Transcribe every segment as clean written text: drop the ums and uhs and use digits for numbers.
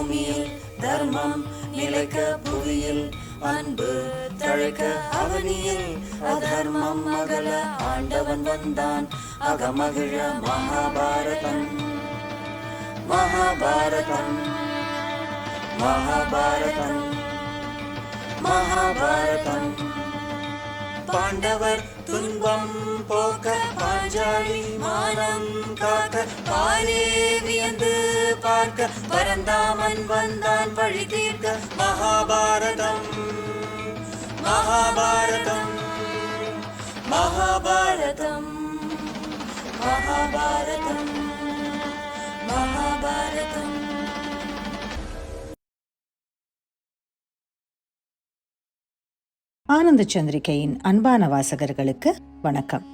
பூமியில் தர்மம் நிலைக்க புவியில் அன்பு தழைக்க அவனியில் அதர்மம் அகல ஆண்டவன் வந்தான் அகமகிழ மகாபாரதம் மகாபாரதம் மகாபாரதம் மகாபாரதம். பாண்டவர் துன்பம் போக்க பாஞ்சாலி மானம் காக்க பாரே வியந்து பார்க்க பரந்தாமன் வந்தான் வழி தீர்க்க மகாபாரதம் மகாபாரதம் மகாபாரதம் மகாபாரதம் மகாபாரதம். ஆனந்த சந்திரிகையின் அன்பான வாசகர்களுக்கு வணக்கம்.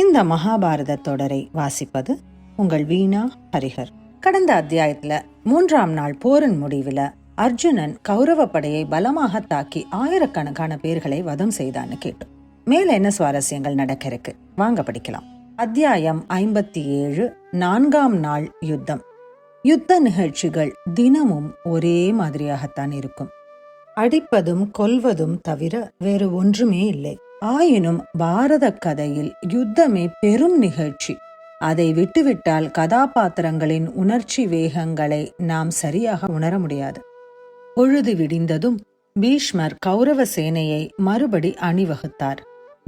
இந்த மகாபாரத தொடரை வாசிப்பது உங்கள் வீணா ஹரிஹர். கடந்த அத்தியாயத்துல 3ஆம் நாள் போரின் முடிவுல அர்ஜுனன் கௌரவ படையை பலமாக தாக்கி ஆயிரக்கணக்கான பேர்களை வதம் செய்தான்னு கேட்டோம். மேல என்ன சுவாரஸ்யங்கள் நடக்க இருக்கு வாங்க படிக்கலாம். அத்தியாயம் 57 4ஆம் நாள் யுத்தம். யுத்த நிகழ்ச்சிகள் தினமும் ஒரே மாதிரியாகத்தான் இருக்கும். அடிப்பதும் கொல்வதும் தவிர வேறு ஒன்றுமே இல்லை. ஆயினும் பாரத கதையில் யுத்தமே பெரும் நிகழ்ச்சி. அதை விட்டுவிட்டால் கதாபாத்திரங்களின் உணர்ச்சி வேகங்களை நாம் சரியாக உணர முடியாது. பொழுது விடிந்ததும் பீஷ்மர் கௌரவ சேனையை மறுபடி அணிவகுத்தார்.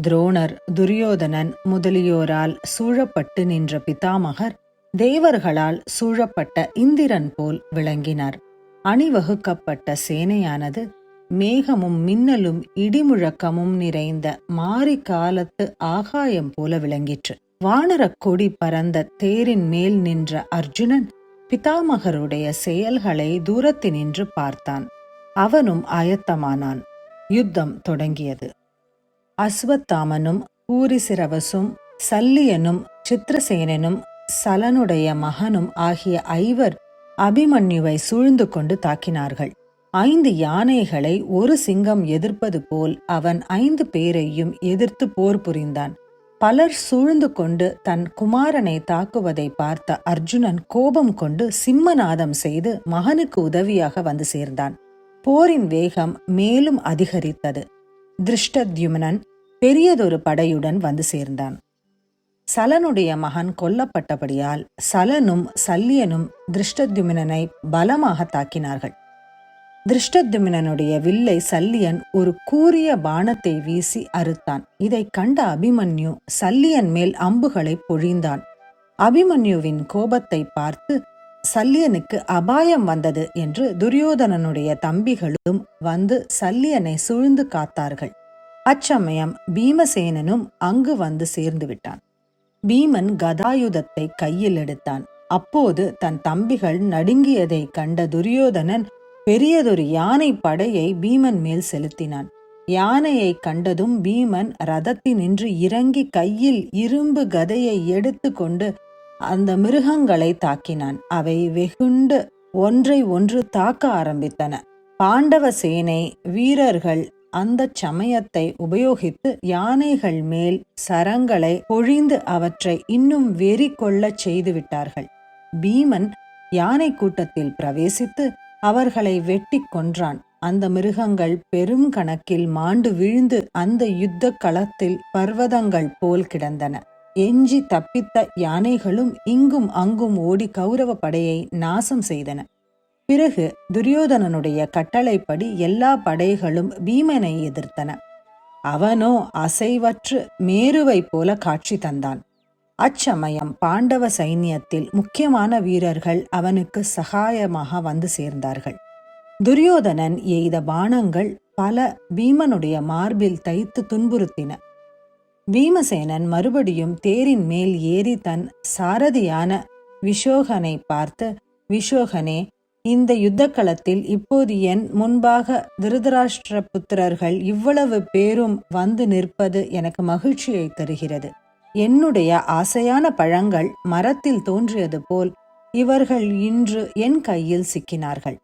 துரோணர், துரியோதனன் முதலியோரால் சூழப்பட்டு நின்ற பிதாமகர் தேவர்களால் சூழப்பட்ட இந்திரன் போல் விளங்கினார். அணிவகுக்கப்பட்ட சேனையானது மேகமும் மின்னலும் இடிமுழக்கமும் நிறைந்த மாரி காலத்து ஆகாயம் போல விளங்கிற்று. வானரக் கொடி பறந்த தேரின் மேல் நின்ற அர்ஜுனன் பிதாமகருடைய செயல்களை தூரத்தினின்று பார்த்தான். அவனும் ஆயத்தமானான். யுத்தம் தொடங்கியது. அஸ்வத்தாமனும் பூரிசிரவசும் சல்லியனும் சித்திரசேனனும் சலனுடைய மகனும் ஆகிய 5 அபிமன்யுவை சூழ்ந்து கொண்டு தாக்கினார்கள். 5 யானைகளை ஒரு சிங்கம் எதிர்ப்பது போல் அவன் 5 பேரையும் எதிர்த்து போர் புரிந்தான். பலர் சூழ்ந்து கொண்டு தன் குமாரனை தாக்குவதை பார்த்த அர்ஜுனன் கோபம் கொண்டு சிம்மநாதம் செய்து மகனுக்கு உதவியாக வந்து சேர்ந்தான். போரின் வேகம் மேலும் அதிகரித்தது. திருஷ்டத்யும்னன் பெரியதொரு படையுடன் வந்து சேர்ந்தான். சலனுடைய மகன் கொல்லப்பட்டபடியால் சலனும் சல்லியனும் திருஷ்டத்யும்னனை பலமாக தாக்கினார்கள். திருஷ்டத்யும்னனுடைய வில்லை சல்லியன் ஒரு கூரிய பாணத்தை வீசி அறுத்தான். இதை கண்ட அபிமன்யு சல்லியன் மேல் அம்புகளை பொழிந்தான். அபிமன்யுவின் கோபத்தை பார்த்து சல்லியனுக்கு அபாயம் வந்தது என்று துரியோதனனுடைய தம்பிகளும் வந்து சல்லியனை சூழ்ந்து காத்தார்கள். அச்சமயம் பீமசேனனும் அங்கு வந்து சேர்ந்து விட்டான். பீமன் கதாயுதத்தை கையில் எடுத்தான். அப்போது தன் தம்பிகள் நடுங்கியதை கண்ட துரியோதனன் பெரியதொரு யானை படையை பீமன் மேல் செலுத்தினான். யானையை கண்டதும் பீமன் ரதத்தினின்று இறங்கி கையில் இரும்பு கதையை எடுத்து கொண்டு அந்த மிருகங்களை தாக்கினான். அவை வெகுண்டு ஒன்றை ஒன்று தாக்க ஆரம்பித்தன. பாண்டவ சேனை வீரர்கள் அந்த சமயத்தை உபயோகித்து யானைகள் மேல் சரங்களை பொழிந்து அவற்றை இன்னும் வெறி கொள்ளச் செய்துவிட்டார்கள். பீமன் யானை கூட்டத்தில் பிரவேசித்து அவர்களை வெட்டி கொன்றான். அந்த மிருகங்கள் பெரும் கணக்கில் மாண்டு விழுந்து அந்த யுத்த களத்தில் பர்வதங்கள் போல் கிடந்தன. எஞ்சி தப்பித்த யானைகளும் இங்கும் அங்கும் ஓடி கௌரவ படையை நாசம் செய்தன. பிறகு துரியோதனனுடைய கட்டளைப்படி எல்லா படைகளும் பீமனை எதிர்த்தன. அவனோ அசைவற்று மேருவை போல காட்சி தந்தான். அச்சமயம் பாண்டவ சைன்யத்தில் முக்கியமான வீரர்கள் அவனுக்கு சகாயமாக வந்து சேர்ந்தார்கள். துரியோதனன் எய்த பாணங்கள் பல பீமனுடைய மார்பில் தைத்து துன்புறுத்தின. பீமசேனன் மறுபடியும் தேரின் மேல் ஏறி தன் சாரதியான விஷோகனை பார்த்து, விஷோகனே, இந்த யுத்தக்களத்தில் இப்போது என் முன்பாக திருதராஷ்டிர புத்திரர்கள் இவ்வளவு பேரும் வந்து நிற்பது எனக்கு மகிழ்ச்சியை தருகிறது. என்னுடைய ஆசையான பழங்கள் மரத்தில் தோன்றியது போல் இவர்கள் இன்று என் கையில் சிக்கினார்கள்.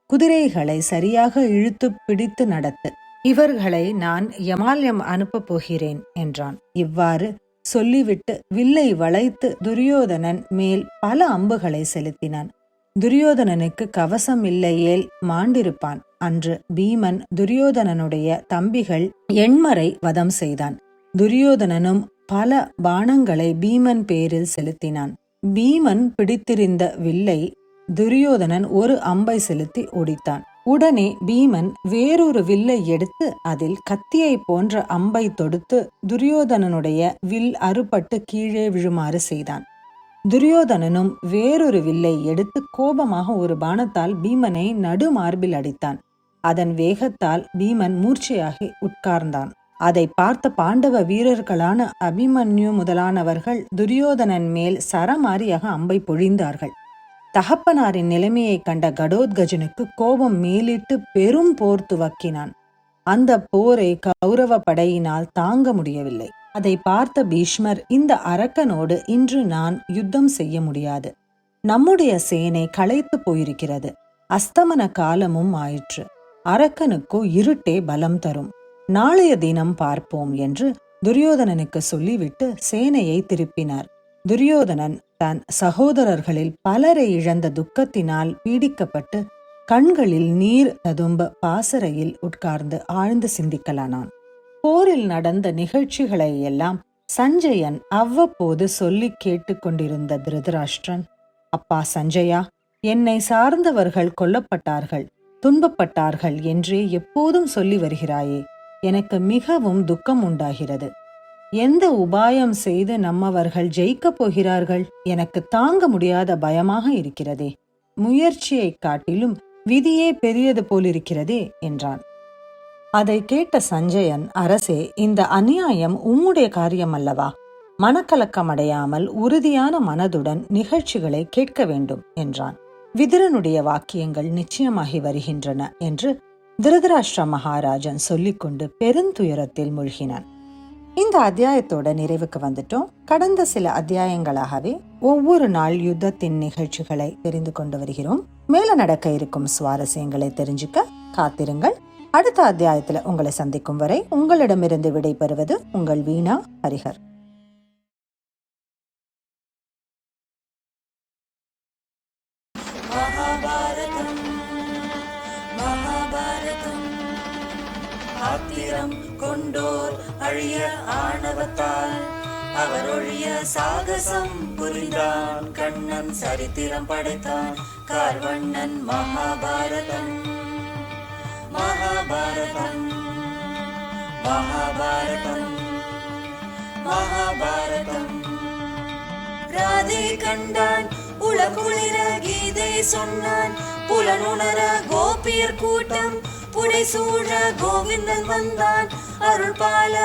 குதிரைகளை சரியாக இழுத்து பிடித்து நடத்து. இவர்களை நான் யமாலயம் அனுப்பப் போகிறேன் என்றான். இவ்வாறு சொல்லிவிட்டு வில்லை வளைத்து துரியோதனன் மேல் பல அம்புகளை செலுத்தினான். துரியோதனனுக்கு கவசம் இல்லையேல் மாண்டிருப்பான். அன்று பீமன் துரியோதனனுடைய தம்பிகள் எண்மரை வதம் செய்தான். துரியோதனனும் பல பாணங்களை பீமன் பேரில் செலுத்தினான். பீமன் பிடித்திருந்த வில்லை துரியோதனன் ஒரு அம்பை செலுத்தி ஒடித்தான். உடனே பீமன் வேறொரு வில்லை எடுத்து அதில் கத்தியை போன்ற அம்பை தொடுத்து துரியோதனனுடைய வில் அறுபட்டு கீழே விழுமாறு செய்தான். துரியோதனனும் வேறொரு வில்லை எடுத்து கோபமாக ஒரு பாணத்தால் பீமனை நடுமார்பில் அடித்தான். அதன் வேகத்தால் பீமன் மூர்ச்சையாகி உட்கார்ந்தான். அதை பார்த்த பாண்டவ வீரர்களான அபிமன்யு முதலானவர்கள் துரியோதனன் மேல் சரமாரியாக அம்பை பொழிந்தார்கள். தகப்பனாரின் நிலைமையை கண்ட கடோத்கஜனுக்கு கோபம் மேலிட்டு பெரும் போர் துவக்கினான். அந்த போரை கௌரவ படையினால் தாங்க முடியவில்லை. அதை பார்த்த பீஷ்மர், இந்த அரக்கனோடு இன்று நான் யுத்தம் செய்ய முடியாது. நம்முடைய சேனை களைத்து போயிருக்கிறது. அஸ்தமன காலமும் ஆயிற்று. அரக்கனுக்கோ இருட்டே பலம் தரும். நாளைய தினம் பார்ப்போம் என்று துரியோதனனுக்கு சொல்லிவிட்டு சேனையை திருப்பினார். துரியோதனன் தன் சகோதரர்களில் பலரை இழந்த துக்கத்தினால் பீடிக்கப்பட்டு கண்களில் நீர் ததும்ப பாசறையில் உட்கார்ந்து ஆழ்ந்து சிந்திக்கலானான். போரில் நடந்த நிகழ்ச்சிகளை எல்லாம் சஞ்சயன் அவ்வப்போது சொல்லி கேட்டுக்கொண்டிருந்த திருதராஷ்டிரன், அப்பா சஞ்சயா, என்னை சார்ந்தவர்கள் கொல்லப்பட்டார்கள், துன்பப்பட்டார்கள் என்றே எப்போதும் சொல்லி வருகிறாயே, எனக்கு மிகவும் துக்கம் உண்டாகிறது. எந்த உபாயம் செய்து நம்மவர்கள் ஜெயிக்கப் போகிறார்கள்? எனக்கு தாங்க முடியாத பயமாக இருக்கிறதே. முயற்சியை காட்டிலும் விதியே பெரியது போலிருக்கிறதே என்றான். அதை கேட்ட சஞ்சயன், அரசே, இந்த அநியாயம் உம்முடைய காரியம் அல்லவா? மனக்கலக்கம் அடையாமல் உறுதியான மனதுடன் நிகழ்ச்சிகளை கேட்க வேண்டும் என்றான். விதுரனுடைய வாக்கியங்கள் நிச்சயமாகி வருகின்றன என்று திருதராஷ்டிர மகாராஜன் சொல்லிக்கொண்டு பெருந்துயரத்தில் மூழ்கினான். இந்த அத்தியாயத்தோட நிறைவுக்கு வந்துட்டோம். கடந்த சில அத்தியாயங்களாகவே ஒவ்வொரு நாள் யுத்தத்தின் நிகழ்ச்சிகளை தெரிந்து கொண்டு வருகிறோம். மேல நடக்க இருக்கும் சுவாரஸ்யங்களை தெரிஞ்சுக்க காத்திருங்கள். அடுத்த அத்தியாயத்துல உங்களை சந்திக்கும் வரை உங்களிடமிருந்து விடைபெறுவது உங்கள் வீணா ஹரிஹர். மகாபாரதம் மகாபாரதம் ஆத்திரம் கொண்டோர் அழிய ஆணவத்தால் அவரொழிய சாகசம் புரிந்தான். கண்ணன் சரித்திரம் படைத்தான் கார்வண்ணன். மகாபாரதம் மகாபாரதம் மகாபாரதம் மகாபாரதம். ராதை கண்டான் உலகுளிர கீதை சொன்னான். புலனுணர கோபியர் கூட்டம் புடை சூழ கோவிந்தன் வந்தான். அருள்பால